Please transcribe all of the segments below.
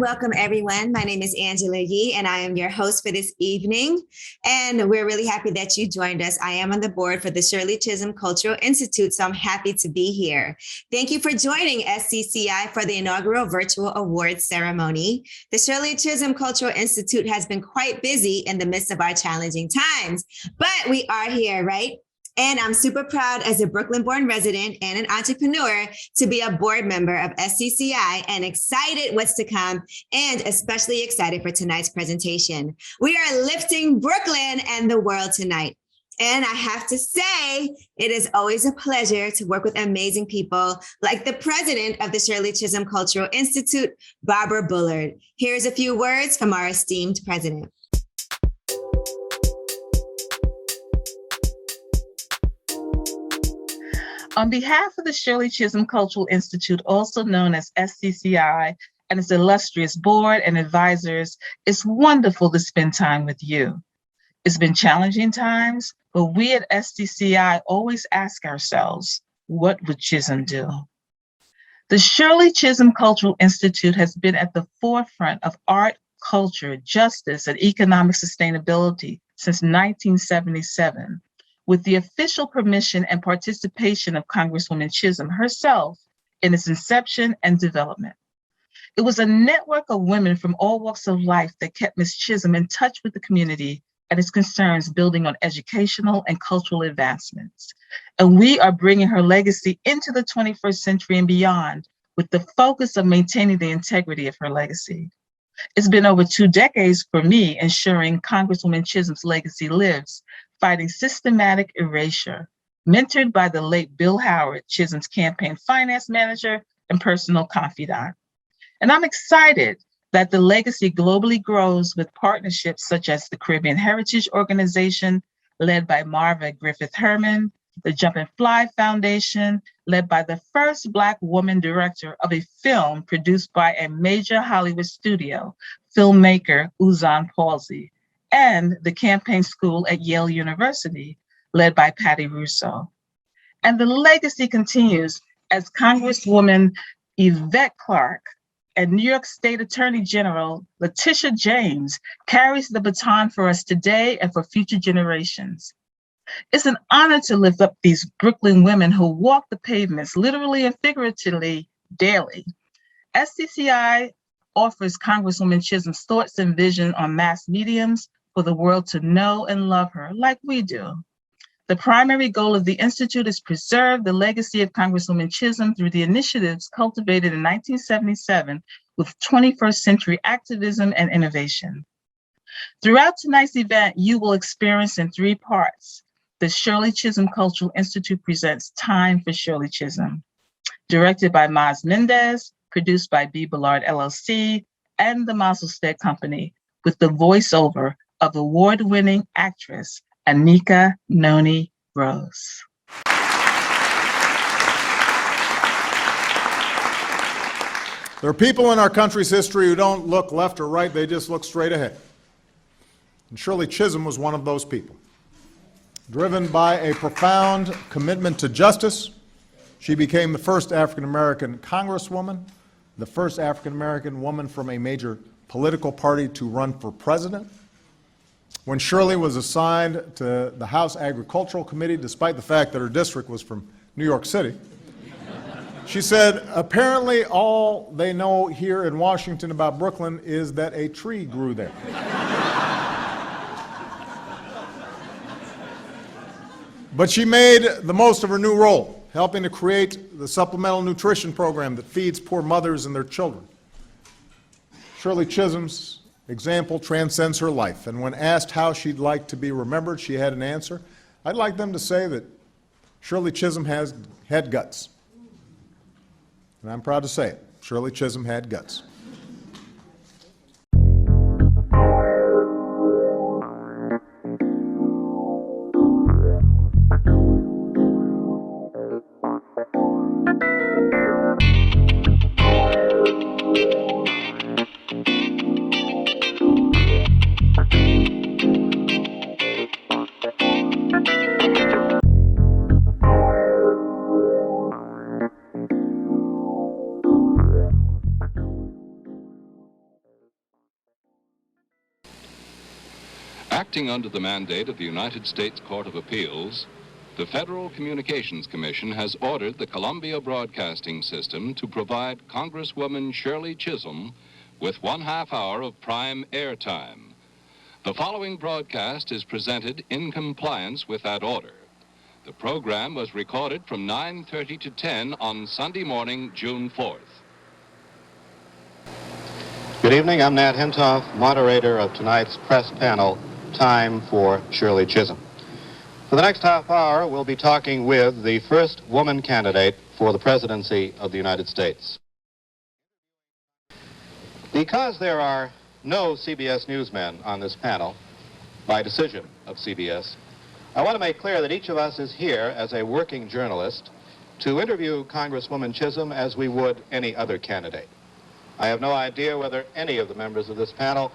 welcome everyone. My name is Angela Yee and I am your host for this evening. And we're really happy that you joined us. I am on the board for the Shirley Chisholm Cultural Institute, so I'm happy to be here. Thank you for joining SCCI for the inaugural virtual awards ceremony. The Shirley Chisholm Cultural Institute has been quite busy in the midst of our challenging times, but we are here, right? And I'm super proud as a Brooklyn-born resident and an entrepreneur to be a board member of SCCI and excited what's to come, and especially excited for tonight's presentation. We are lifting Brooklyn and the world tonight. And I have to say, it is always a pleasure to work with amazing people like the president of the Shirley Chisholm Cultural Institute, Barbara Bullard. Here's a few words from our esteemed president. On behalf of the Shirley Chisholm Cultural Institute, also known as SCCI, and its illustrious board and advisors, it's wonderful to spend time with you. It's been challenging times, but we at SCCI always ask ourselves, what would Chisholm do? The Shirley Chisholm Cultural Institute has been at the forefront of art, culture, justice, and economic sustainability since 1977. With the official permission and participation of Congresswoman Chisholm herself in its inception and development. It was a network of women from all walks of life that kept Ms. Chisholm in touch with the community and its concerns, building on educational and cultural advancements. And we are bringing her legacy into the 21st century and beyond with the focus of maintaining the integrity of her legacy. It's been over 2 decades for me ensuring Congresswoman Chisholm's legacy lives, fighting systematic erasure, mentored by the late Bill Howard, Chisholm's campaign finance manager and personal confidant. And I'm excited that the legacy globally grows with partnerships such as the Caribbean Heritage Organization, led by Marva Griffith Herman, the Jump and Fly Foundation, led by the first Black woman director of a film produced by a major Hollywood studio, filmmaker Uzan Palsy, and the Campaign School at Yale University, led by Patti Russo. And the legacy continues as Congresswoman Yvette Clarke and New York State Attorney General Letitia James carries the baton for us today and for future generations. It's an honor to lift up these Brooklyn women who walk the pavements, literally and figuratively, daily. SCCI offers Congresswoman Chisholm's thoughts and vision on mass mediums for the world to know and love her like we do. The primary goal of the Institute is preserve the legacy of Congresswoman Chisholm through the initiatives cultivated in 1977 with 21st century activism and innovation. Throughout tonight's event, you will experience in 3 parts. The Shirley Chisholm Cultural Institute presents Time for Shirley Chisholm, directed by Maz Mendez, produced by B-Bullard LLC and the Mazelstedt Company, with the voiceover of award-winning actress Anika Noni Rose. There are people in our country's history who don't look left or right, they just look straight ahead. And Shirley Chisholm was one of those people. Driven by a profound commitment to justice, she became the first African-American Congresswoman, the first African-American woman from a major political party to run for president. When Shirley was assigned to the House Agricultural Committee, despite the fact that her district was from New York City, she said, apparently all they know here in Washington about Brooklyn is that a tree grew there. But she made the most of her new role, helping to create the supplemental nutrition program that feeds poor mothers and their children. Shirley Chisholm's example transcends her life, and when asked how she'd like to be remembered, she had an answer. I'd like them to say that Shirley Chisholm had guts. And I'm proud to say it. Shirley Chisholm had guts. Acting under the mandate of the United States Court of Appeals, the Federal Communications Commission has ordered the Columbia Broadcasting System to provide Congresswoman Shirley Chisholm with 1/2 hour of prime airtime. The following broadcast is presented in compliance with that order. The program was recorded from 9:30 to 10 on Sunday morning, June 4th. Good evening. I'm Nat Hentoff, moderator of tonight's press panel, Time for Shirley Chisholm. For the next half hour, we'll be talking with the first woman candidate for the presidency of the United States. Because there are no CBS newsmen on this panel, by decision of CBS, I want to make clear that each of us is here as a working journalist to interview Congresswoman Chisholm as we would any other candidate. I have no idea whether any of the members of this panel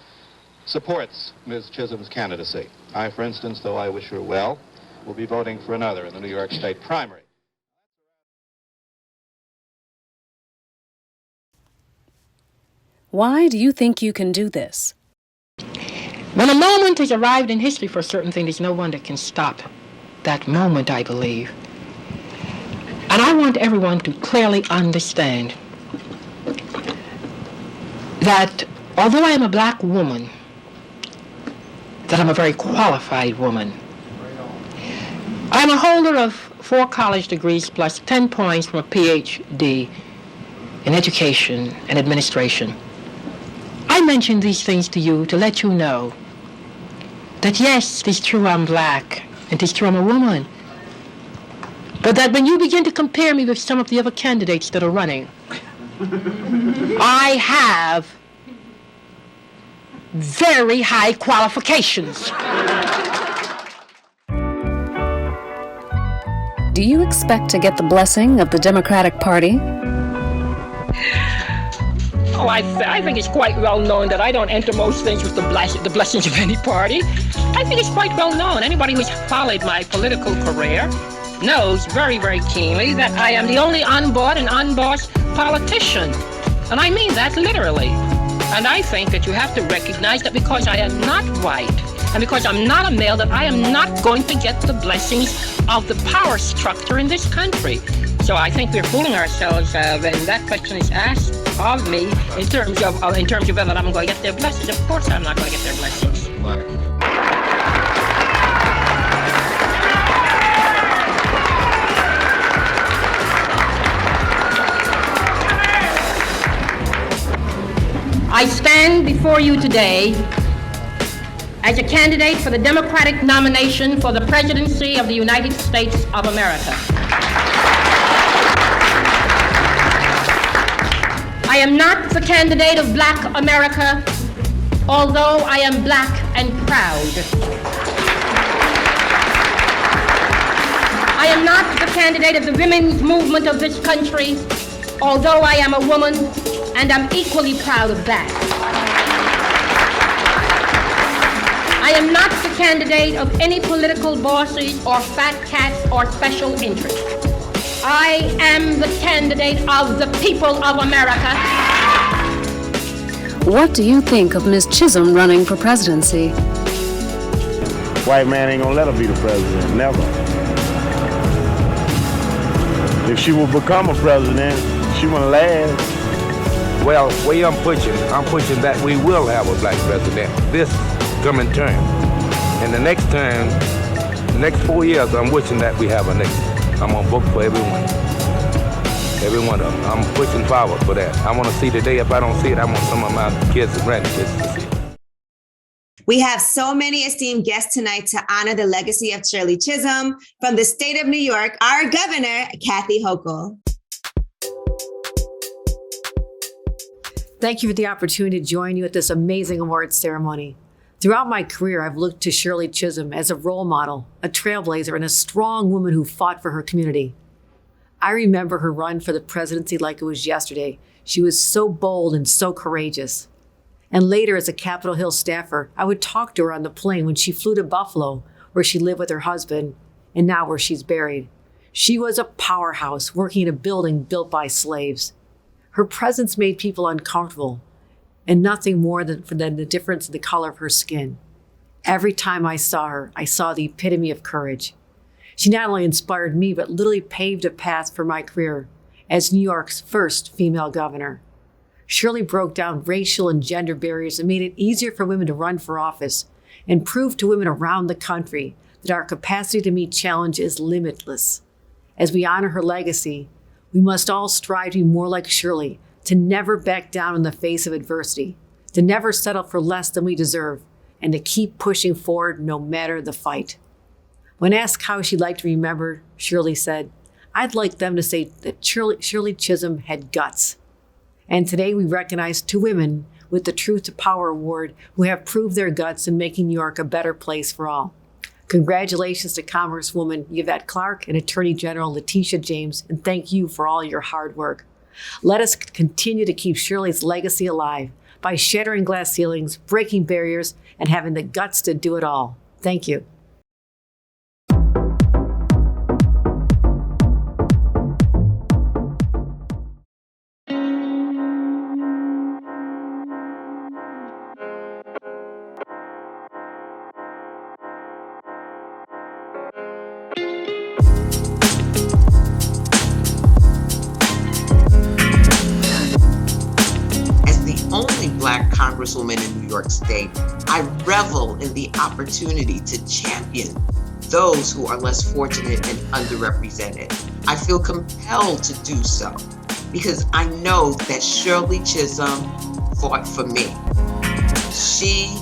supports Ms. Chisholm's candidacy. I, for instance, though I wish her well, will be voting for another in the New York State primary. Why do you think you can do this? When a moment has arrived in history for a certain thing, there's no one that can stop that moment, I believe. And I want everyone to clearly understand that although I am a black woman, that I'm a very qualified woman. I'm a holder of 4 college degrees plus 10 points from a PhD in education and administration. I mention these things to you to let you know that yes, it is true I'm black, and it is true I'm a woman, but that when you begin to compare me with some of the other candidates that are running, I have very high qualifications. Do you expect to get the blessing of the Democratic Party? Oh, I think it's quite well known that I don't enter most things with the blessings of any party. I think it's quite well known. Anybody who's followed my political career knows very, very keenly that I am the only unbought and unbossed politician. And I mean that literally. And I think that you have to recognize that because I am not white and because I'm not a male, that I am not going to get the blessings of the power structure in this country. So I think we're fooling ourselves when that question is asked of me in terms of whether I'm going to get their blessings. Of course I'm not going to get their blessings. I stand before you today as a candidate for the Democratic nomination for the presidency of the United States of America. I am not the candidate of Black America, although I am black and proud. I am not the candidate of the women's movement of this country, although I am a woman, and I'm equally proud of that. I am not the candidate of any political bosses or fat cats or special interests. I am the candidate of the people of America. What do you think of Ms. Chisholm running for presidency? White man ain't gonna let her be the president, never. If she will become a president, she won't last. Well, the way I'm pushing that we will have a black president this coming term. And the next term, the next 4 years, I'm wishing that we have a next. I'm gonna vote for everyone. Every one of them. I'm pushing forward for that. I want to see the day. If I don't see it, I want some of my kids and grandkids to see it. We have so many esteemed guests tonight to honor the legacy of Shirley Chisholm. From the state of New York, our governor, Kathy Hochul. Thank you for the opportunity to join you at this amazing awards ceremony. Throughout my career, I've looked to Shirley Chisholm as a role model, a trailblazer, and a strong woman who fought for her community. I remember her run for the presidency like it was yesterday. She was so bold and so courageous. And later, as a Capitol Hill staffer, I would talk to her on the plane when she flew to Buffalo, where she lived with her husband, and now where she's buried. She was a powerhouse, working in a building built by slaves. Her presence made people uncomfortable, and nothing more than the difference in the color of her skin. Every time I saw her, I saw the epitome of courage. She not only inspired me, but literally paved a path for my career as New York's first female governor. Shirley broke down racial and gender barriers and made it easier for women to run for office and proved to women around the country that our capacity to meet challenge is limitless. As we honor her legacy, we must all strive to be more like Shirley, to never back down in the face of adversity, to never settle for less than we deserve, and to keep pushing forward no matter the fight. When asked how she'd like to be remembered, Shirley said, "I'd like them to say that Shirley Chisholm had guts." And today we recognize two women with the Truth to Power Award who have proved their guts in making New York a better place for all. Congratulations to Congresswoman Yvette Clarke and Attorney General Letitia James, and thank you for all your hard work. Let us continue to keep Shirley's legacy alive by shattering glass ceilings, breaking barriers, and having the guts to do it all. Thank you. Black Congresswoman in New York State, I revel in the opportunity to champion those who are less fortunate and underrepresented. I feel compelled to do so because I know that Shirley Chisholm fought for me. She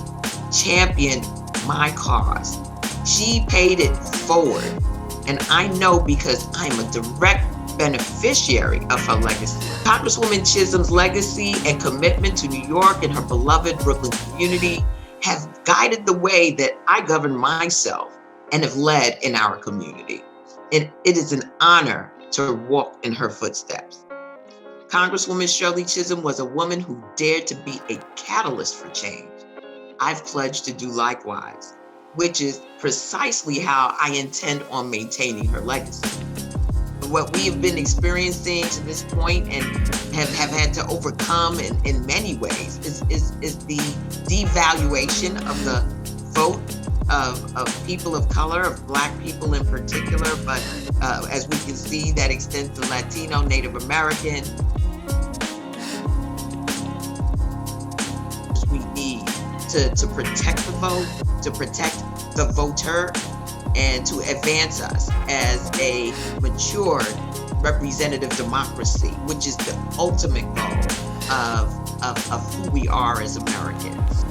championed my cause. She paid it forward. And I know because I'm a direct beneficiary of her legacy. Congresswoman Chisholm's legacy and commitment to New York and her beloved Brooklyn community have guided the way that I govern myself and have led in our community. And it is an honor to walk in her footsteps. Congresswoman Shirley Chisholm was a woman who dared to be a catalyst for change. I've pledged to do likewise, which is precisely how I intend on maintaining her legacy. What we have been experiencing to this point and have had to overcome in many ways is the devaluation of the vote of people of color, of Black people in particular, but as we can see, that extends to Latino, Native American. We need to protect the vote, to protect the voter, and to advance us as a mature representative democracy, which is the ultimate goal of who we are as Americans.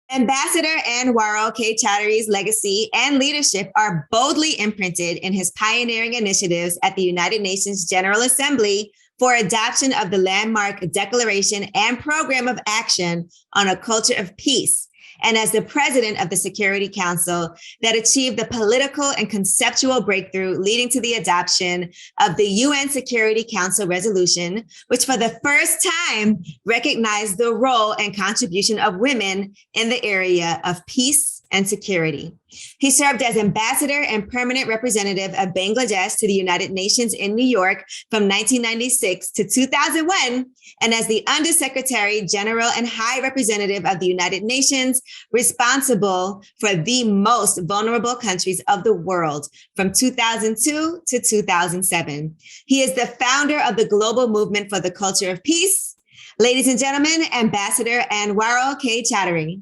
Ambassador Anwarul K. Chowdhury's legacy and leadership are boldly imprinted in his pioneering initiatives at the United Nations General Assembly for adoption of the landmark Declaration and Program of Action on a Culture of Peace, and as the president of the Security Council that achieved the political and conceptual breakthrough leading to the adoption of the UN Security Council resolution, which for the first time recognized the role and contribution of women in the area of peace and security. He served as ambassador and permanent representative of Bangladesh to the United Nations in New York from 1996 to 2001, and as the Undersecretary General and High Representative of the United Nations, responsible for the most vulnerable countries of the world from 2002 to 2007. He is the founder of the Global Movement for the Culture of Peace. Ladies and gentlemen, Ambassador Anwarul K. Chowdhury.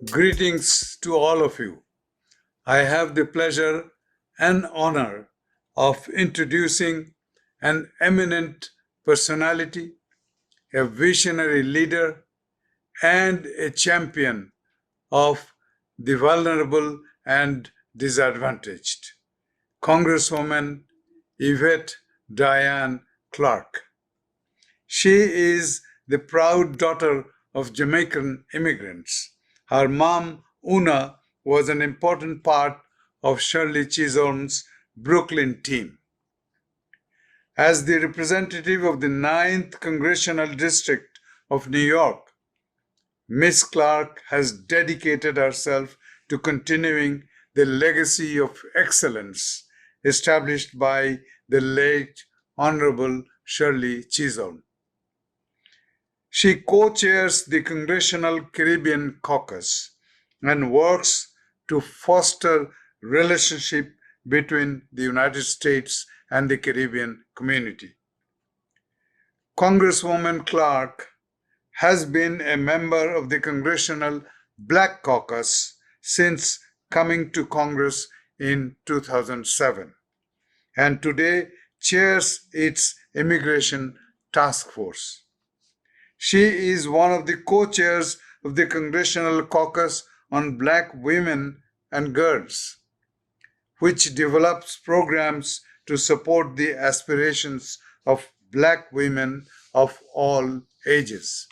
Greetings to all of you. I have the pleasure and honor of introducing an eminent personality, a visionary leader, and a champion of the vulnerable and disadvantaged, Congresswoman Yvette Diane Clarke. She is the proud daughter of Jamaican immigrants. Her mom, Una, was an important part of Shirley Chisholm's Brooklyn team. As the representative of the 9th Congressional District of New York, Ms. Clarke has dedicated herself to continuing the legacy of excellence established by the late Honorable Shirley Chisholm. She co-chairs the Congressional Caribbean Caucus and works to foster relationship between the United States and the Caribbean community. Congresswoman Clarke has been a member of the Congressional Black Caucus since coming to Congress in 2007, and today chairs its Immigration Task Force. She is one of the co-chairs of the Congressional Caucus on Black Women and Girls, which develops programs to support the aspirations of Black women of all ages.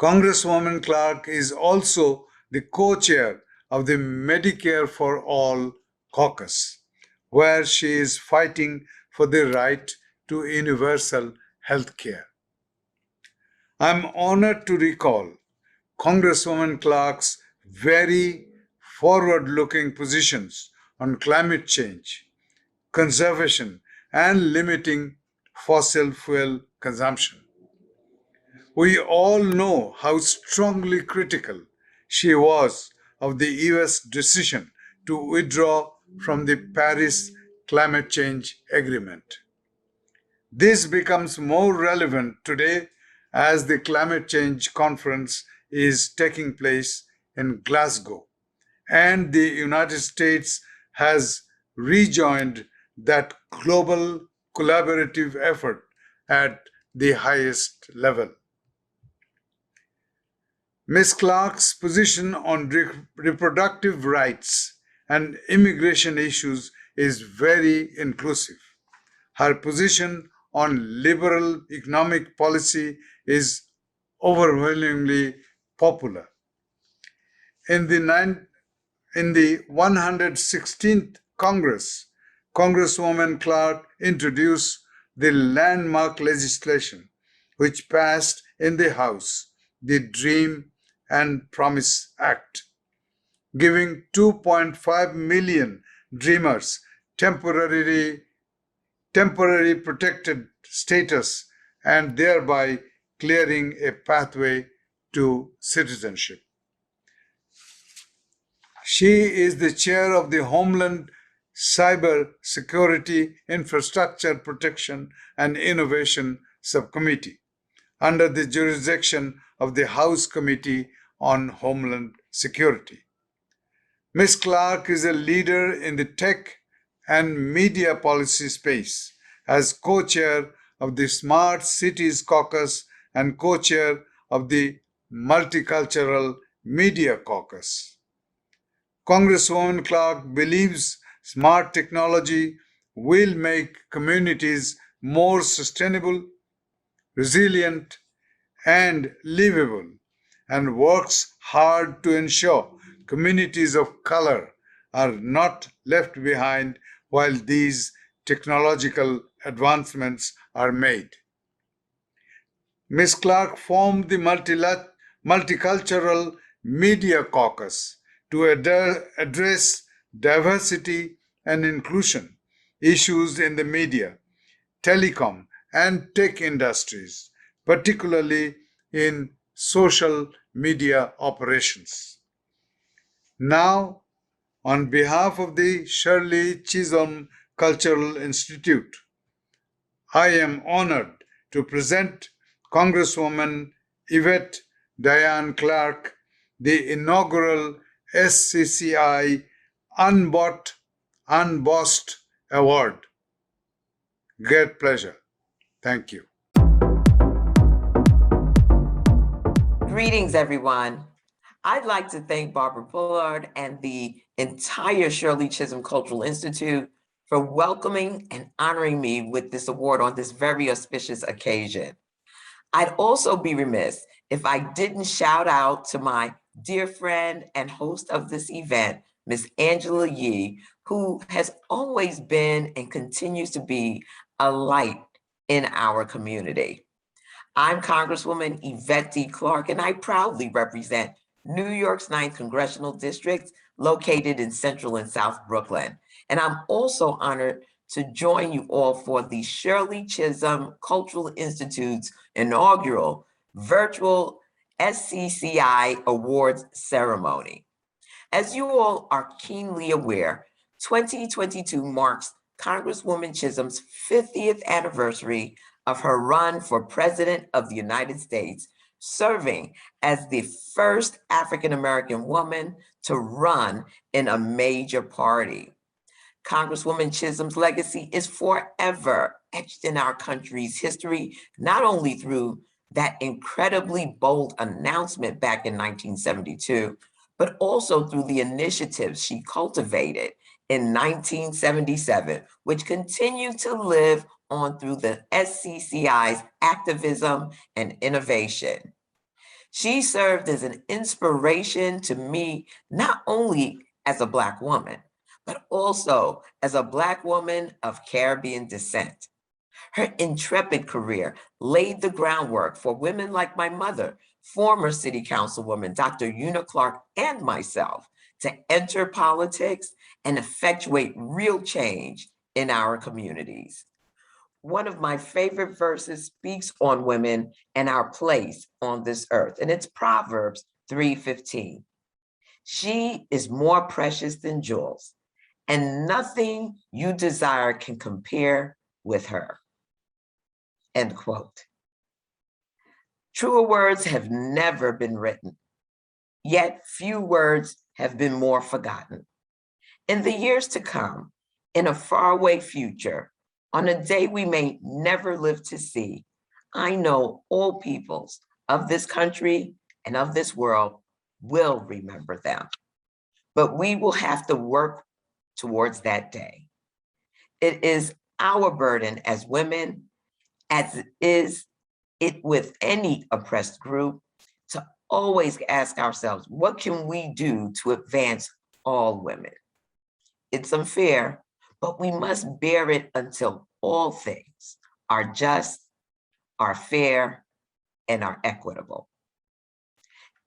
Congresswoman Clarke is also the co-chair of the Medicare for All Caucus, where she is fighting for the right to universal health care. I'm honored to recall Congresswoman Clarke's very forward-looking positions on climate change, conservation, and limiting fossil fuel consumption. We all know how strongly critical she was of the US decision to withdraw from the Paris Climate Change Agreement. This becomes more relevant today as the climate change conference is taking place in Glasgow, and the United States has rejoined that global collaborative effort at the highest level. Ms. Clarke's position on reproductive rights and immigration issues is very inclusive. Her position on liberal economic policy is overwhelmingly popular. In the 116th Congress, Congresswoman Clarke introduced the landmark legislation which passed in the House, the Dream and Promise Act, giving 2.5 million Dreamers temporary protected status and thereby clearing a pathway to citizenship. She is the chair of the Homeland Cyber Security, Infrastructure Protection, and Innovation Subcommittee under the jurisdiction of the House Committee on Homeland Security. Ms. Clarke is a leader in the tech and media policy space as co-chair of the Smart Cities Caucus and co-chair of the Multicultural Media Caucus. Congresswoman Clarke believes smart technology will make communities more sustainable, resilient, and livable, and works hard to ensure communities of color are not left behind while these technological advancements are made. Ms. Clarke formed the Multicultural Media Caucus to address diversity and inclusion issues in the media, telecom, and tech industries, particularly in social media operations. Now, on behalf of the Shirley Chisholm Cultural Institute, I am honored to present Congresswoman Yvette Clarke the inaugural SCCI Unbought Unbossed Award. Great pleasure. Thank you. Greetings, everyone. I'd like to thank Barbara Bullard and the entire Shirley Chisholm Cultural Institute for welcoming and honoring me with this award on this very auspicious occasion. I'd also be remiss if I didn't shout out to my dear friend and host of this event, Ms. Angela Yee, who has always been and continues to be a light in our community. I'm Congresswoman Yvette Clarke, and I proudly represent New York's 9th Congressional District, located in Central and South Brooklyn. And I'm also honored to join you all for the Shirley Chisholm Cultural Institute's inaugural virtual SCCI Awards ceremony. As you all are keenly aware, 2022 marks Congresswoman Chisholm's 50th anniversary of her run for President of the United States, serving as the first African-American woman to run in a major party. Congresswoman Chisholm's legacy is forever etched in our country's history, not only through that incredibly bold announcement back in 1972, but also through the initiatives she cultivated in 1977, which continue to live on through the SCCI's activism and innovation. She served as an inspiration to me, not only as a Black woman, but also as a Black woman of Caribbean descent. Her intrepid career laid the groundwork for women like my mother, former City Councilwoman Dr. Una Clarke, and myself to enter politics and effectuate real change in our communities. One of my favorite verses speaks on women and our place on this earth, and it's Proverbs 3:15. She is more precious than jewels, and nothing you desire can compare with her. End quote. Truer words have never been written, yet few words have been more forgotten. In the years to come, in a faraway future, on a day we may never live to see, I know all peoples of this country and of this world will remember them. But we will have to work towards that day. It is our burden as women, as is it with any oppressed group, to always ask ourselves, what can we do to advance all women? It's unfair, but we must bear it until all things are just, are fair, and are equitable.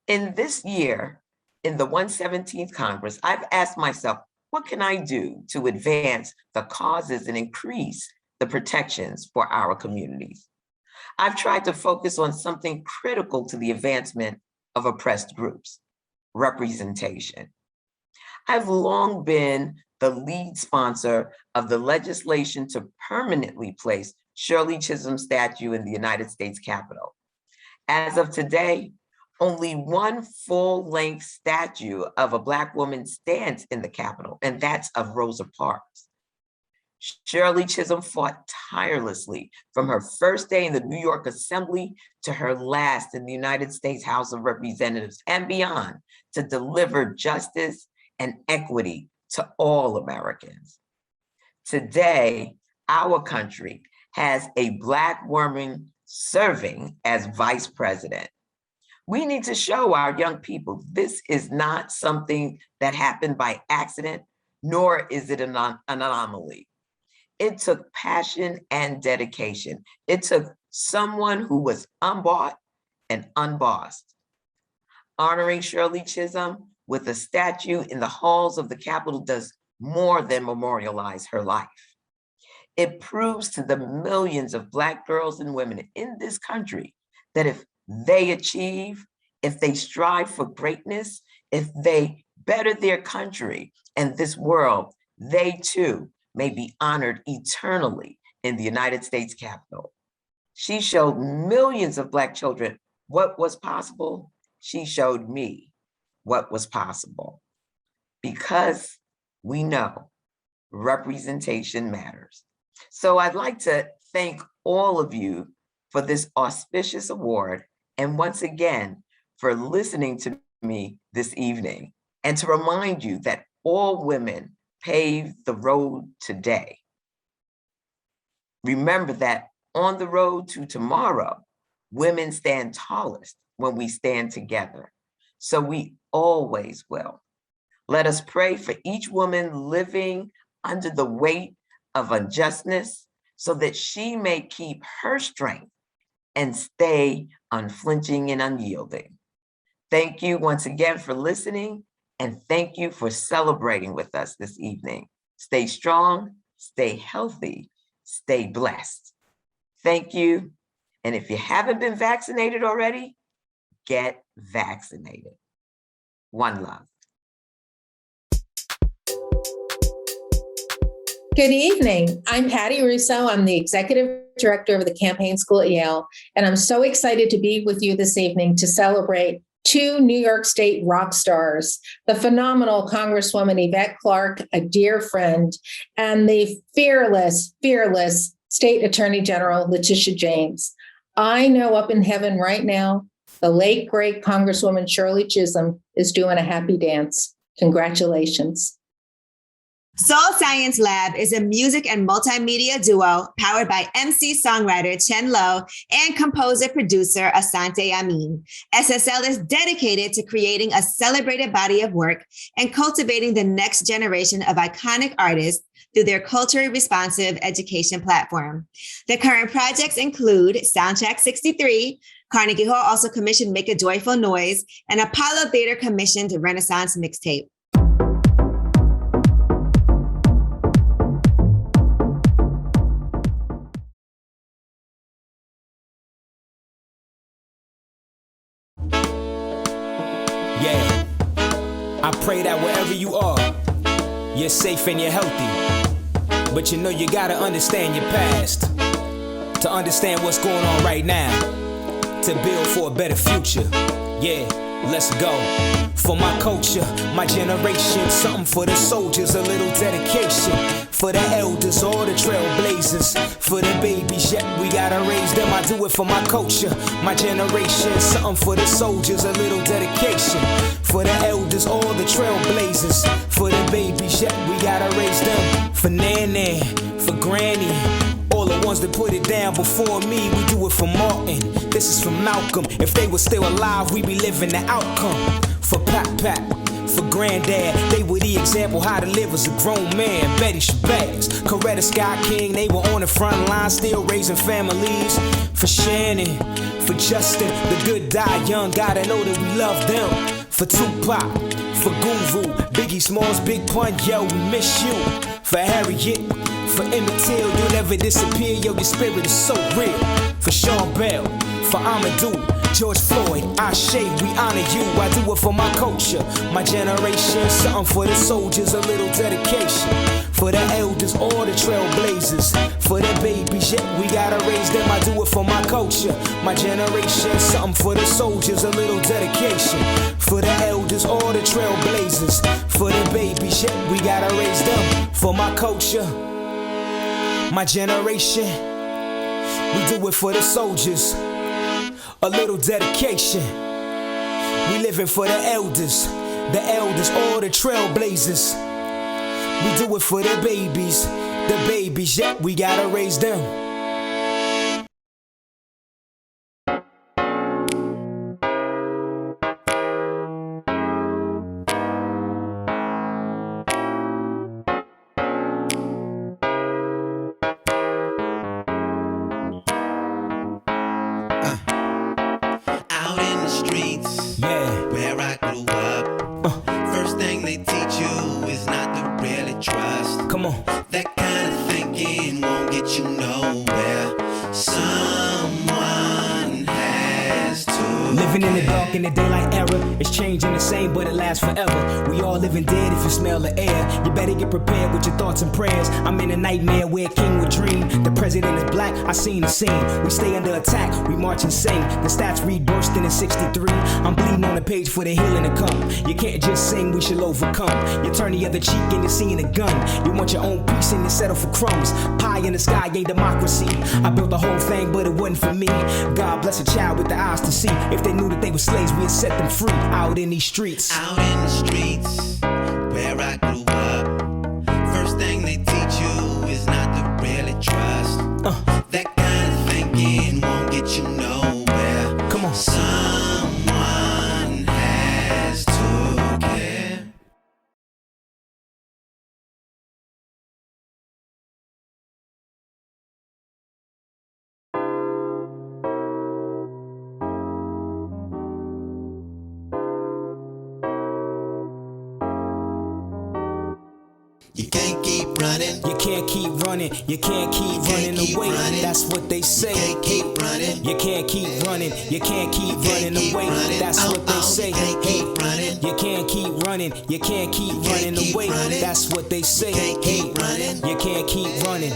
In this year, in the 117th Congress, I've asked myself, what can I do to advance the causes and increase the protections for our communities? I've tried to focus on something critical to the advancement of oppressed groups: representation. I've long been the lead sponsor of the legislation to permanently place Shirley Chisholm's statue in the United States Capitol. As of today, only one full-length statue of a Black woman stands in the Capitol, and that's of Rosa Parks. Shirley Chisholm fought tirelessly from her first day in the New York Assembly to her last in the United States House of Representatives and beyond to deliver justice and equity to all Americans. Today, our country has a Black woman serving as vice president. We need to show our young people this is not something that happened by accident, nor is it an anomaly. It took passion and dedication. It took someone who was unbought and unbossed. Honoring Shirley Chisholm with a statue in the halls of the Capitol does more than memorialize her life. It proves to the millions of Black girls and women in this country that if they achieve, if they strive for greatness, if they better their country and this world, they too may be honored eternally in the United States Capitol. She showed millions of Black children what was possible. She showed me what was possible, because we know representation matters. So I'd like to thank all of you for this auspicious award, and once again, for listening to me this evening, and to remind you that all women pave the road today. Remember that on the road to tomorrow, women stand tallest when we stand together. So we always will. Let us pray for each woman living under the weight of unjustness so that she may keep her strength and stay unflinching and unyielding. Thank you once again for listening, and thank you for celebrating with us this evening. Stay strong, stay healthy, stay blessed. Thank you, And if you haven't been vaccinated already, get vaccinated. One love. Good evening. I'm Patti Russo. I'm the Executive Director of the Campaign School at Yale, and I'm so excited to be with you this evening to celebrate two New York State rock stars, the phenomenal Congresswoman Yvette Clarke, a dear friend, and the fearless State Attorney General Letitia James. I know up in heaven right now, the late, great Congresswoman Shirley Chisholm is doing a happy dance. Congratulations. Soul Science Lab is a music and multimedia duo powered by MC-songwriter Chen Lo and composer-producer Asante Amin. SSL is dedicated to creating a celebrated body of work and cultivating the next generation of iconic artists through their culturally responsive education platform. The current projects include Soundtrack 63, Carnegie Hall also commissioned Make a Joyful Noise, and Apollo Theater commissioned Renaissance Mixtape. I pray that wherever you are, you're safe and you're healthy. But you know you gotta understand your past to understand what's going on right now, to build for a better future. Yeah, let's go. For my culture, my generation, something for the soldiers, a little dedication. For the elders, all the trailblazers. For the babies, yet we gotta raise them. I do it for my culture, my generation, something for the soldiers, a little dedication. For the elders, all the trailblazers. For the babies, yet we gotta raise them. For Nana, for Granny, all the ones that put it down before me, we do it for Martin. This is for Malcolm. If they were still alive, we be living the outcome. For Pat, for Granddad, they were the example how to live as a grown man. Betty Shabazz, Coretta Scott King, they were on the front line, still raising families. For Shannon, for Justin, the good die young, gotta know that we love them. For Tupac, for Guru, Biggie Smalls, Big Pun, yo, we miss you. For Harriet, for Emmett Till, you'll never disappear, yo, your spirit is so real. For Sean Bell, for Amadou, George Floyd, Ashe, we honor you. I do it for my culture, my generation, something for the soldiers, a little dedication. For the elders, all the trailblazers. For the babies, yeah, we gotta raise them. I do it for my culture, my generation, something for the soldiers, a little dedication. For the elders, all the trailblazers. For the babies, yeah, we gotta raise them. For my culture, my generation, we do it for the soldiers, a little dedication. We living for the elders, all the trailblazers. We do it for the babies, yeah, we gotta raise them. But it lasts forever. We all living dead if you smell the air. You better get prepared with your thoughts and prayers. I'm in a nightmare where a king would dream. The president is black, I seen the scene. We stay under attack, we march and sing. The stats read bursting in 63. I'm bleeding on the page for the healing to come. You can't just sing, we shall overcome. You turn the other cheek and you're seeing a gun. You want your own peace and you settle for crumbs. Pie in the sky ain't democracy. I built the whole thing, but it wasn't for me. God bless a child with the eyes to see. If they knew that they were slaves, we'd set them free. Out in these streets. Out in the streets, where I grew up, first thing they teach you is not to really trust. That kind of thinking won't get you nowhere. Come on. Someone has to care. You can't keep running. You can't keep running away. That's what they say. You can't keep running. You can't keep running. You can't keep running away. That's what they say. You can't keep running. You can't keep running away. That's what they say. You can't keep running. You can't keep running.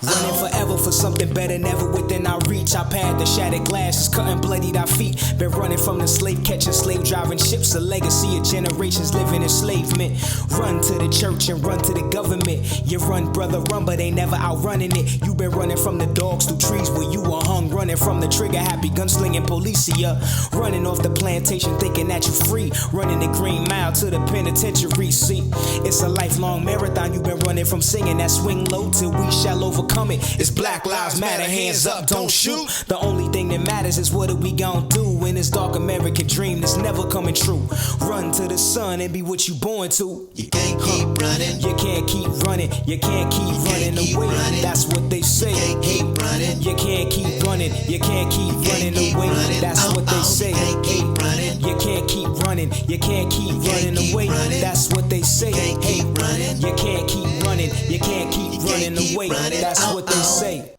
Running forever for something better, never within our reach. Our path, the shattered glasses, cutting bloodied our feet. Been running from the slave catching, slave driving ships. A legacy of generations living enslavement. Run to the church and run to the government. You run, brother, run, but ain't never outrunning it. You been running from the dogs through trees where you were hung. Running from the trigger happy gunslinging policia. Running off the plantation thinking that you free. Running the Green Mile to the penitentiary seat. It's a lifelong marathon. You been running from singing that swing low till we shall overcome it. It's Black Lives Matter, hands up, don't shoot. The only thing that matters is what are we gon' do in this dark American dream that's never coming true. Run to the sun and be what you born to. You can't keep running. You can't keep running. You can't keep running away. That's what they say. You can't keep running. You can't keep running. You can't keep running away. That's what they say. You can't keep running. You can't keep running. You can't keep running away. That's what they say. You can't keep running. You can't keep running. You can't keep running away. That's what they say.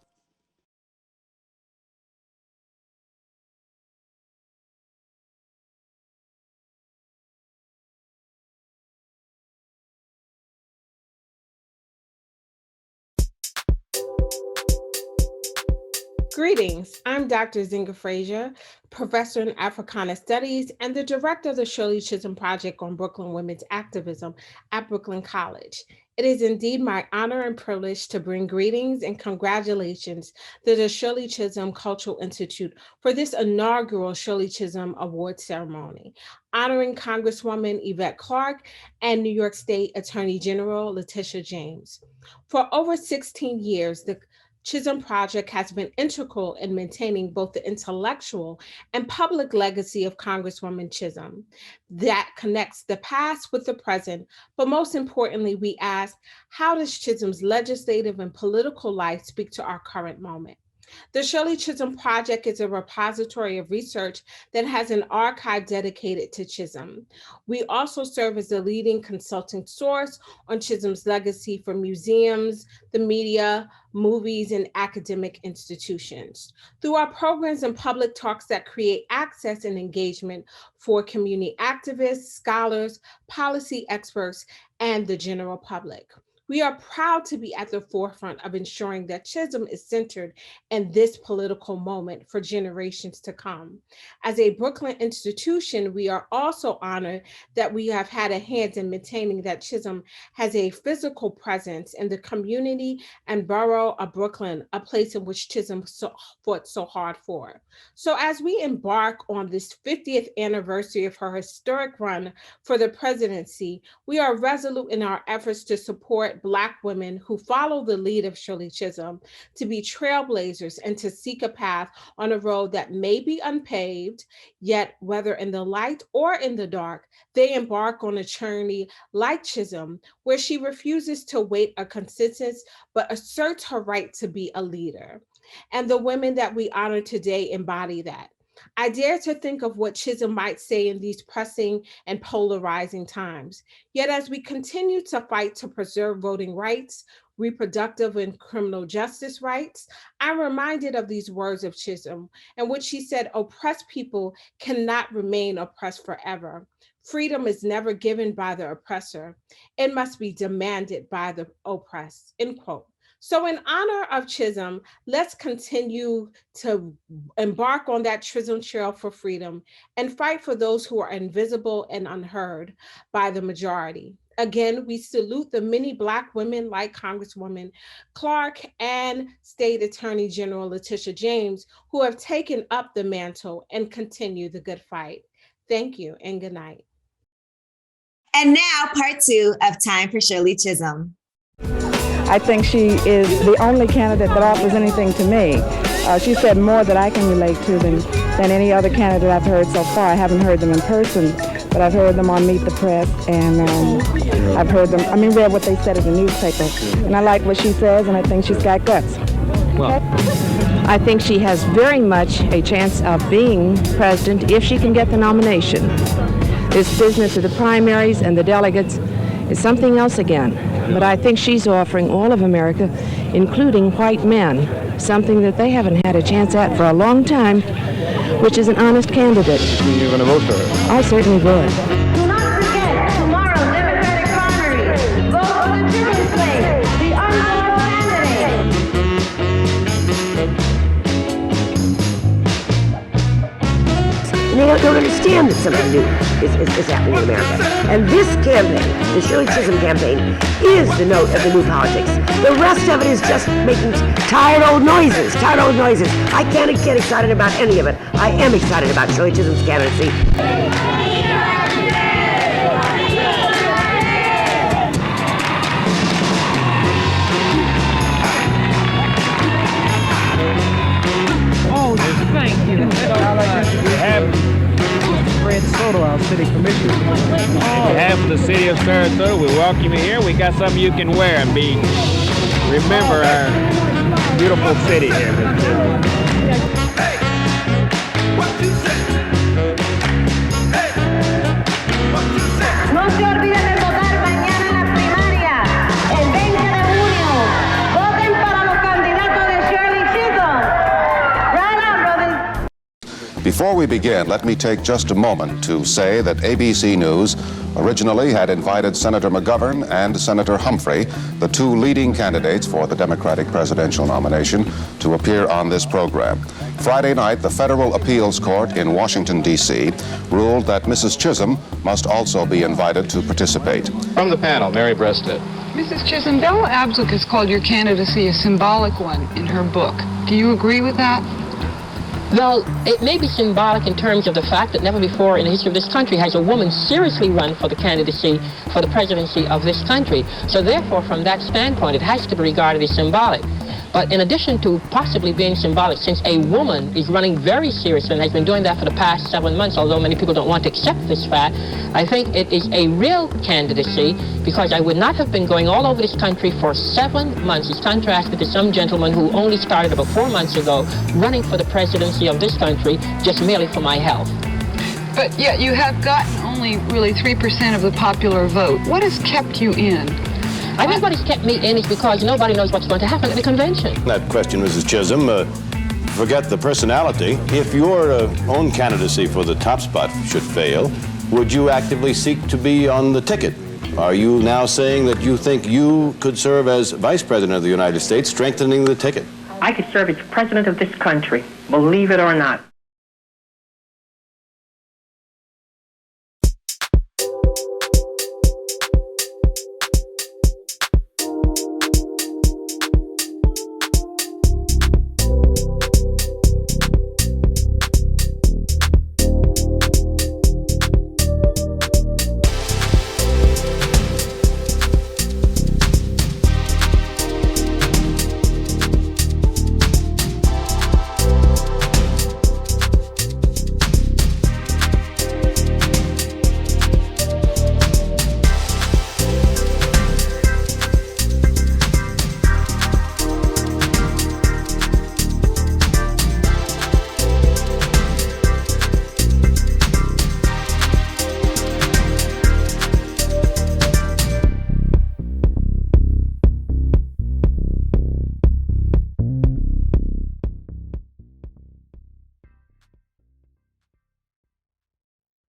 Greetings, I'm Dr. Zinga Fraser, professor in Africana Studies and the director of the Shirley Chisholm Project on Brooklyn Women's Activism at Brooklyn College. It is indeed my honor and privilege to bring greetings and congratulations to the Shirley Chisholm Cultural Institute for this inaugural Shirley Chisholm Award ceremony, honoring Congresswoman Yvette Clarke and New York State Attorney General Letitia James. For over 16 years, the Chisholm Project has been integral in maintaining both the intellectual and public legacy of Congresswoman Chisholm that connects the past with the present. But most importantly, we ask, how does Chisholm's legislative and political life speak to our current moment? The Shirley Chisholm Project is a repository of research that has an archive dedicated to Chisholm. We also serve as the leading consulting source on Chisholm's legacy for museums, the media, movies, and academic institutions. Through our programs and public talks that create access and engagement for community activists, scholars, policy experts, and the general public. We are proud to be at the forefront of ensuring that Chisholm is centered in this political moment for generations to come. As a Brooklyn institution, we are also honored that we have had a hand in maintaining that Chisholm has a physical presence in the community and borough of Brooklyn, a place in which Chisholm fought so hard for. So as we embark on this 50th anniversary of her historic run for the presidency, we are resolute in our efforts to support Black women who follow the lead of Shirley Chisholm to be trailblazers and to seek a path on a road that may be unpaved, yet whether in the light or in the dark, they embark on a journey like Chisholm, where she refuses to wait a consensus, but asserts her right to be a leader. And the women that we honor today embody that. I dare to think of what Chisholm might say in these pressing and polarizing times. Yet as we continue to fight to preserve voting rights, reproductive and criminal justice rights, I'm reminded of these words of Chisholm, in which she said, oppressed people cannot remain oppressed forever. Freedom is never given by the oppressor. It must be demanded by the oppressed, end quote. So in honor of Chisholm, let's continue to embark on that Chisholm Trail for freedom and fight for those who are invisible and unheard by the majority. Again, we salute the many Black women like Congresswoman Clarke and State Attorney General Letitia James, who have taken up the mantle and continue the good fight. Thank you and good night. And now part 2 of Time for Shirley Chisholm. I think she is the only candidate that offers anything to me. She said more that I can relate to than any other candidate I've heard so far. I haven't heard them in person, but I've heard them on Meet the Press, and I've heard them, read what they said in the newspaper. And I like what she says, and I think she's got guts. Well, I think she has very much a chance of being president if she can get the nomination. This business of the primaries and the delegates is something else again. But I think she's offering all of America, including white men, something that they haven't had a chance at for a long time, which is an honest candidate. You're going to vote for her? I certainly would. Do not forget tomorrow's Democratic primary. Vote for the chicken slave, the unbought candidate. And they don't understand that something new is happening in America. And this campaign, the Shirley Chisholm campaign, is the note of the new politics. The rest of it is just making tired old noises. I can't get excited about any of it. I am excited about Shirley Chisholm's candidacy. Oh, thank you. We have Fred Soto, our city commissioner. on behalf of the city of Sarasota, we welcome you here. We got something you can wear and remember our beautiful city here. No se olviden de votar mañana en las primarias, el 20 de junio. Voten para los candidatos de Shirley Chisholm. Right on, brothers. Before we begin, let me take just a moment to say that ABC News originally had invited Senator McGovern and Senator Humphrey, the two leading candidates for the Democratic presidential nomination, to appear on this program. Friday night, the Federal Appeals Court in Washington, D.C. ruled that Mrs. Chisholm must also be invited to participate. From the panel, Mary Breasted. Mrs. Chisholm, Bella Abzug has called your candidacy a symbolic one in her book. Do you agree with that? Well, it may be symbolic in terms of the fact that never before in the history of this country has a woman seriously run for the candidacy for the presidency of this country. So therefore, from that standpoint, it has to be regarded as symbolic. But in addition to possibly being symbolic, since a woman is running very seriously and has been doing that for the past 7 months, although many people don't want to accept this fact, I think it is a real candidacy because I would not have been going all over this country for 7 months, as contrasted to some gentleman who only started about 4 months ago running for the presidency of this country just merely for my health. But yet you have gotten only really 3% of the popular vote. What has kept you in? I think what has kept me in is because nobody knows what's going to happen at the convention. That question, Mrs. Chisholm, forget the personality. If your own candidacy for the top spot should fail, would you actively seek to be on the ticket? Are you now saying that you think you could serve as Vice President of the United States, strengthening the ticket? I could serve as president of this country, believe it or not.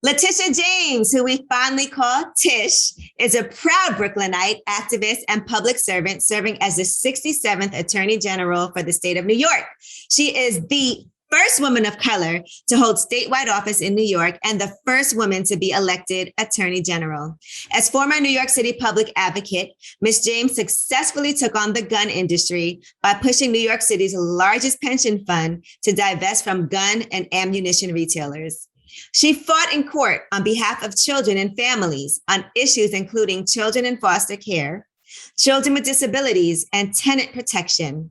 Letitia James, who we fondly call Tish, is a proud Brooklynite, activist, and public servant serving as the 67th Attorney General for the state of New York. She is the first woman of color to hold statewide office in New York and the first woman to be elected Attorney General. As former New York City public advocate, Ms. James successfully took on the gun industry by pushing New York City's largest pension fund to divest from gun and ammunition retailers. She fought in court on behalf of children and families on issues including children in foster care, children with disabilities, and tenant protection.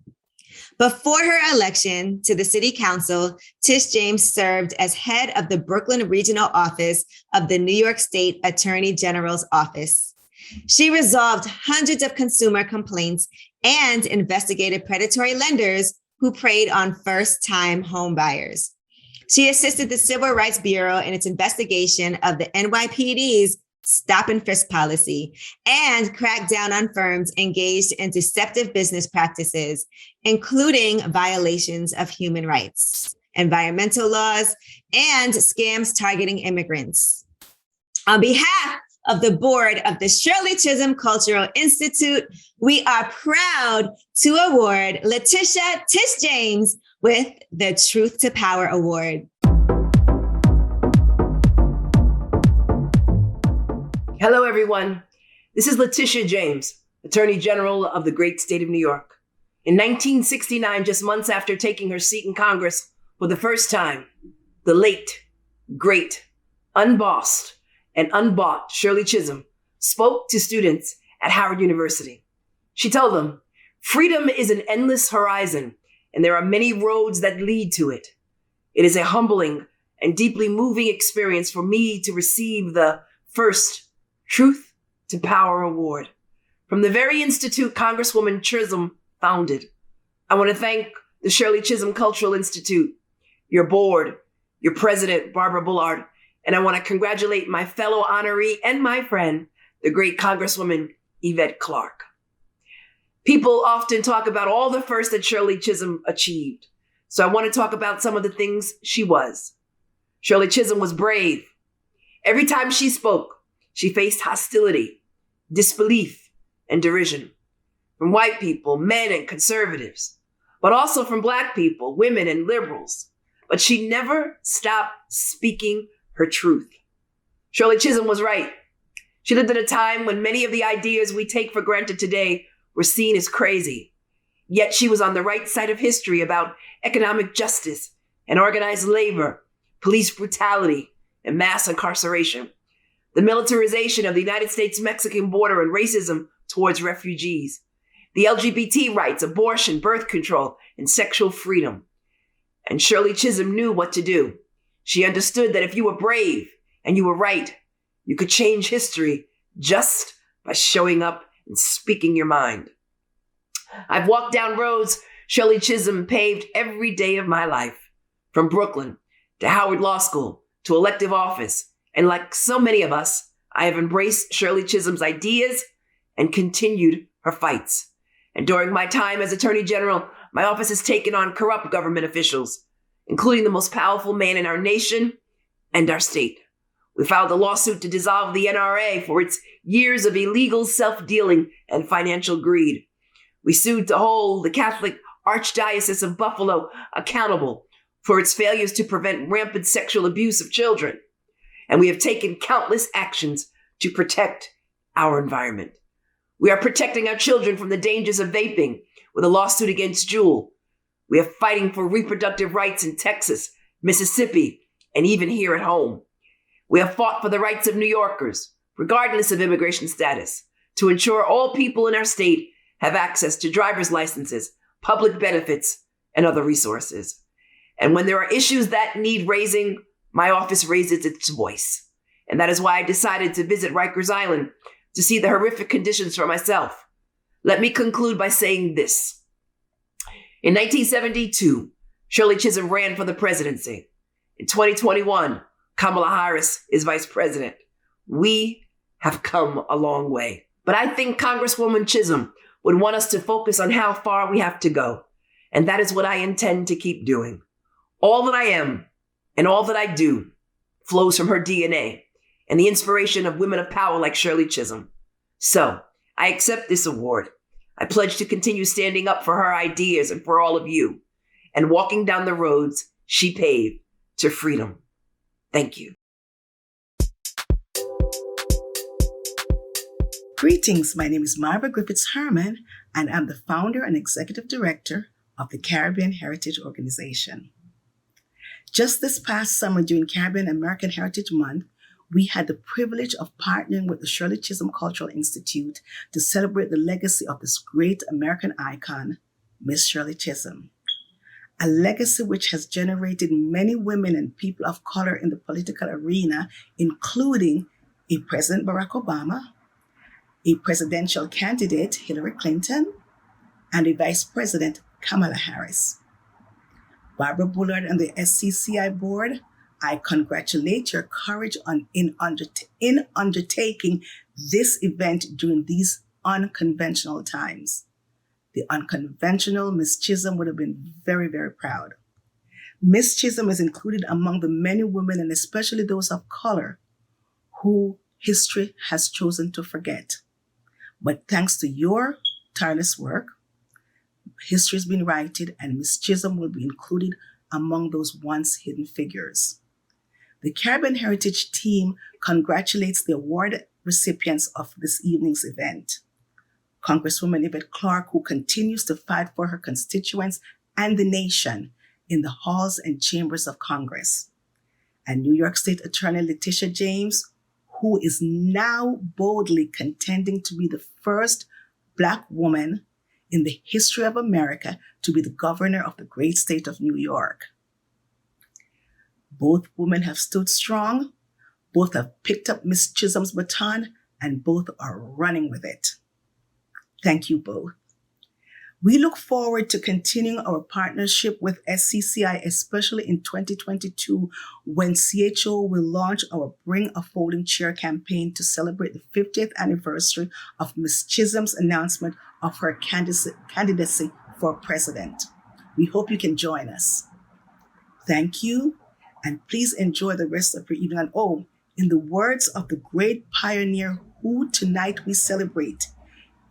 Before her election to the city council, Tish James served as head of the Brooklyn Regional Office of the New York State Attorney General's Office. She resolved hundreds of consumer complaints and investigated predatory lenders who preyed on first-time homebuyers. She assisted the Civil Rights Bureau in its investigation of the NYPD's stop and frisk policy, and crack down on firms engaged in deceptive business practices, including violations of human rights, environmental laws, and scams targeting immigrants. On behalf of the board of the Shirley Chisholm Cultural Institute, we are proud to award Letitia Tish James with the Truth to Power Award. Hello, everyone. This is Letitia James, Attorney General of the great state of New York. In 1969, just months after taking her seat in Congress for the first time, the late, great, unbossed, and unbought Shirley Chisholm spoke to students at Howard University. She told them, "Freedom is an endless horizon, and there are many roads that lead to it. It is a humbling and deeply moving experience for me to receive the first Truth to Power Award from the very institute Congresswoman Chisholm founded. I want to thank the Shirley Chisholm Cultural Institute, your board, your president, Barbara Bullard, and I want to congratulate my fellow honoree and my friend, the great Congresswoman Yvette Clarke." People often talk about all the firsts that Shirley Chisholm achieved. So I want to talk about some of the things she was. Shirley Chisholm was brave. Every time she spoke, she faced hostility, disbelief, and derision from white people, men and conservatives, but also from Black people, women and liberals. But she never stopped speaking her truth. Shirley Chisholm was right. She lived at a time when many of the ideas we take for granted today were seen as crazy. Yet she was on the right side of history about economic justice and organized labor, police brutality, and mass incarceration, the militarization of the United States-Mexican border and racism towards refugees, the LGBT rights, abortion, birth control, and sexual freedom. And Shirley Chisholm knew what to do. She understood that if you were brave and you were right, you could change history just by showing up and speaking your mind. I've walked down roads Shirley Chisholm paved every day of my life, from Brooklyn to Howard Law School to elective office. And like so many of us, I have embraced Shirley Chisholm's ideas and continued her fights. And during my time as Attorney General, my office has taken on corrupt government officials, including the most powerful man in our nation and our state. We filed a lawsuit to dissolve the NRA for its years of illegal self-dealing and financial greed. We sued to hold the Catholic Archdiocese of Buffalo accountable for its failures to prevent rampant sexual abuse of children. And we have taken countless actions to protect our environment. We are protecting our children from the dangers of vaping with a lawsuit against Juul. We are fighting for reproductive rights in Texas, Mississippi, and even here at home. We have fought for the rights of New Yorkers, regardless of immigration status, to ensure all people in our state have access to driver's licenses, public benefits, and other resources. And when there are issues that need raising, my office raises its voice. And that is why I decided to visit Rikers Island to see the horrific conditions for myself. Let me conclude by saying this. In 1972, Shirley Chisholm ran for the presidency. In 2021, Kamala Harris is vice president. We have come a long way. But I think Congresswoman Chisholm would want us to focus on how far we have to go. And that is what I intend to keep doing. All that I am and all that I do flows from her DNA and the inspiration of women of power like Shirley Chisholm. So I accept this award. I pledge to continue standing up for her ideas and for all of you and walking down the roads she paved to freedom. Thank you. Greetings, my name is Marva Griffith Herman, and I'm the founder and executive director of the Caribbean Heritage Organization. Just this past summer during Caribbean American Heritage Month, we had the privilege of partnering with the Shirley Chisholm Cultural Institute to celebrate the legacy of this great American icon, Miss Shirley Chisholm. A legacy which has generated many women and people of color in the political arena, including a President Barack Obama, a presidential candidate, Hillary Clinton, and a Vice President, Kamala Harris. Barbara Bullard and the SCCI board I congratulate your courage in undertaking this event during these unconventional times. The unconventional Miss Chisholm would have been very, very proud. Miss Chisholm is included among the many women, and especially those of color, who history has chosen to forget. But thanks to your tireless work, history has been righted, and Miss Chisholm will be included among those once hidden figures. The Caribbean Heritage team congratulates the award recipients of this evening's event. Congresswoman Yvette Clarke, who continues to fight for her constituents and the nation in the halls and chambers of Congress. And New York State Attorney Letitia James, who is now boldly contending to be the first Black woman in the history of America to be the governor of the great state of New York. Both women have stood strong, both have picked up Miss Chisholm's baton, and both are running with it. Thank you both. We look forward to continuing our partnership with SCCI, especially in 2022, when CHO will launch our Bring a Folding Chair campaign to celebrate the 50th anniversary of Ms. Chisholm's announcement of her candidacy for president. We hope you can join us. Thank you, and please enjoy the rest of your evening. And in the words of the great pioneer who tonight we celebrate,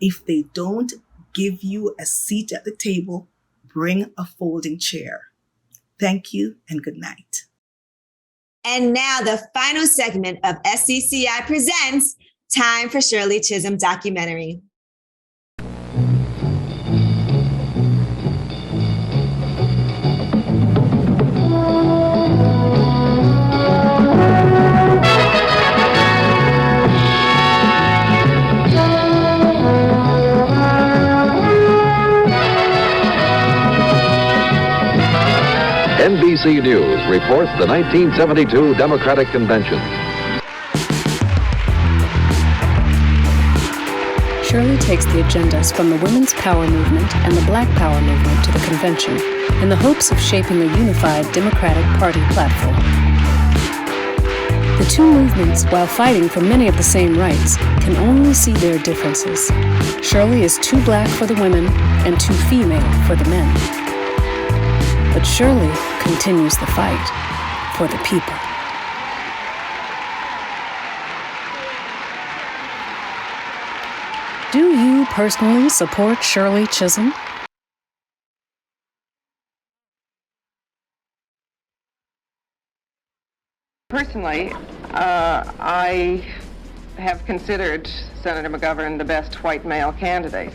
if they don't give you a seat at the table, bring a folding chair. Thank you and good night. And now the final segment of SCCI presents Time for Shirley Chisholm Documentary. NBC News reports the 1972 Democratic Convention. Shirley takes the agendas from the Women's Power Movement and the Black Power Movement to the convention in the hopes of shaping a unified Democratic Party platform. The two movements, while fighting for many of the same rights, can only see their differences. Shirley is too Black for the women and too female for the men. But Shirley continues the fight for the people. Do you personally support Shirley Chisholm? Personally, I have considered Senator McGovern the best white male candidate.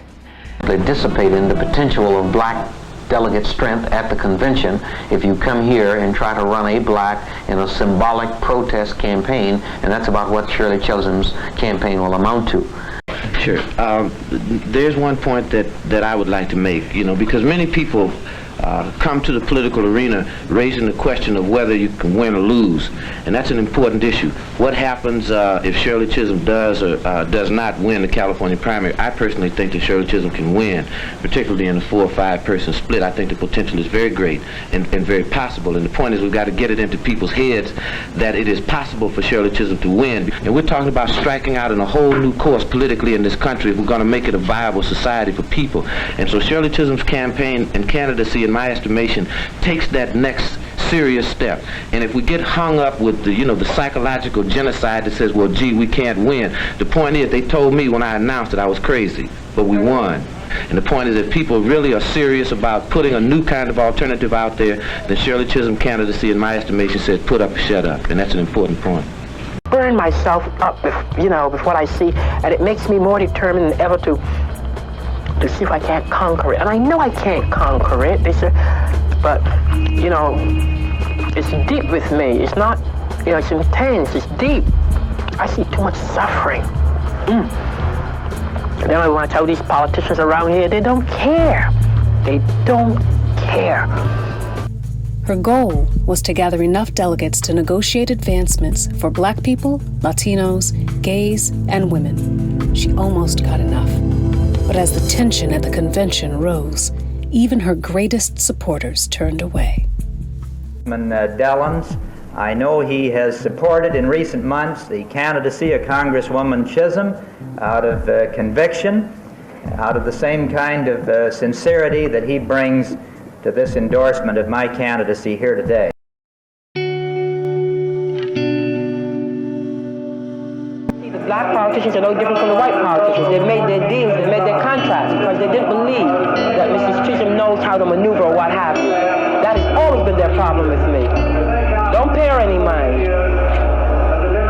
They dissipate in the potential of Black delegate strength at the convention if you come here and try to run a Black in a symbolic protest campaign, and that's about what Shirley Chisholm's campaign will amount to. Sure. There's one point that I would like to make, because many people come to the political arena raising the question of whether you can win or lose, and that's an important issue. What happens if Shirley Chisholm does or does not win the California primary? I personally think that Shirley Chisholm can win, particularly in a 4 or 5 person split. I think the potential is very great and very possible, and the point is we've got to get it into people's heads that it is possible for Shirley Chisholm to win. And we're talking about striking out in a whole new course politically in this country if we're going to make it a viable society for people. And so Shirley Chisholm's campaign and candidacy, in my estimation, takes that next serious step. And if we get hung up with the psychological genocide that says, well, gee, we can't win. The point is, they told me when I announced it I was crazy, but we won. And the point is that people really are serious about putting a new kind of alternative out there. The Shirley Chisholm candidacy, in my estimation, says put up or shut up. And that's an important point. Burn myself up with what I see, and it makes me more determined than ever to see if I can't conquer it. And I know I can't conquer it, but it's deep with me. It's not, it's intense, it's deep. I see too much suffering. And then I want to tell these politicians around here, they don't care. They don't care. Her goal was to gather enough delegates to negotiate advancements for Black people, Latinos, gays, and women. She almost got enough. But as the tension at the convention rose, even her greatest supporters turned away. Dallins I know he has supported in recent months the candidacy of Congresswoman Chisholm out of conviction, out of the same kind of sincerity that he brings to this endorsement of my candidacy here today. The black politicians are no different from the white politicians. They've made their deals, they've made their contracts because they didn't believe that Mrs. Chisholm knows how to maneuver or what have you. That has always been their problem with me. Don't pay her any mind.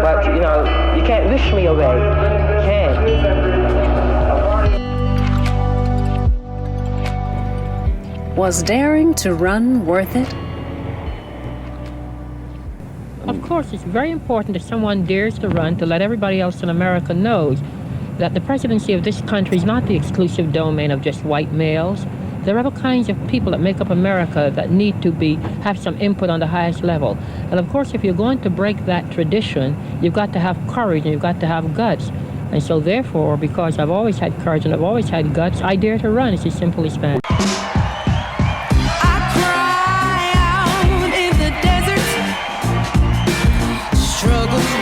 But, you know, you can't wish me away. You can't. Was daring to run worth it? Of course, it's very important that someone dares to run to let everybody else in America know that the presidency of this country is not the exclusive domain of just white males. There are other kinds of people that make up America that need to have some input on the highest level. And of course, if you're going to break that tradition, you've got to have courage and you've got to have guts. And so therefore, because I've always had courage and I've always had guts, I dare to run. It's as simple as that.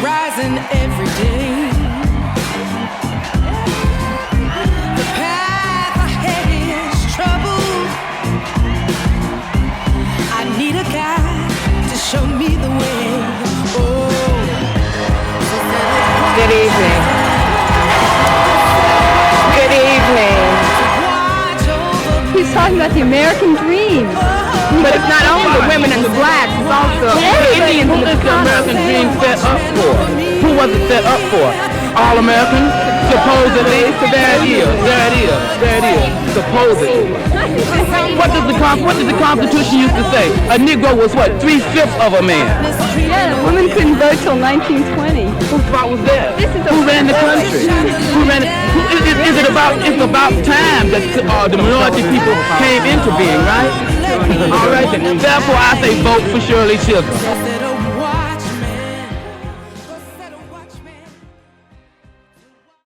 Rising every day. The path ahead is troubled. I need a guide to show me the way. Oh. Good evening. Good evening. He's talking about the American dream. But it's not only the women and the blacks, it's also the Indians. Who is the American dream set up for? Who was it set up for? All Americans? Supposedly. There it is. Supposedly. What did the Constitution used to say? A Negro was what? 3/5 of a man. Yeah, women couldn't vote till 1920. Whose fault was that? Who ran the country? Who ran it? It's about time that the minority people came into being, right? All right, then. Therefore, I say vote for Shirley Chisholm.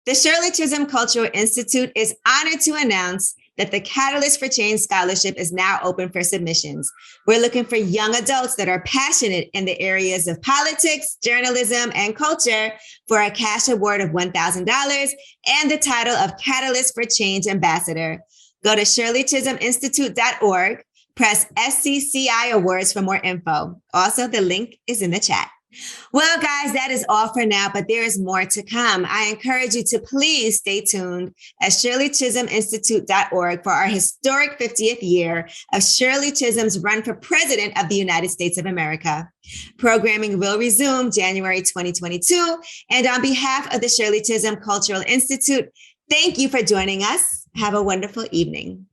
The Shirley Chisholm Cultural Institute is honored to announce that the Catalyst for Change Scholarship is now open for submissions. We're looking for young adults that are passionate in the areas of politics, journalism, and culture for a cash award of $1,000 and the title of Catalyst for Change Ambassador. Go to shirleychisholminstitute.org. Press SCCI Awards for more info. Also, the link is in the chat. Well, guys, that is all for now, but there is more to come. I encourage you to please stay tuned at shirleychisholminstitute.org for our historic 50th year of Shirley Chisholm's run for President of the United States of America. Programming will resume January 2022. And on behalf of the Shirley Chisholm Cultural Institute, thank you for joining us. Have a wonderful evening.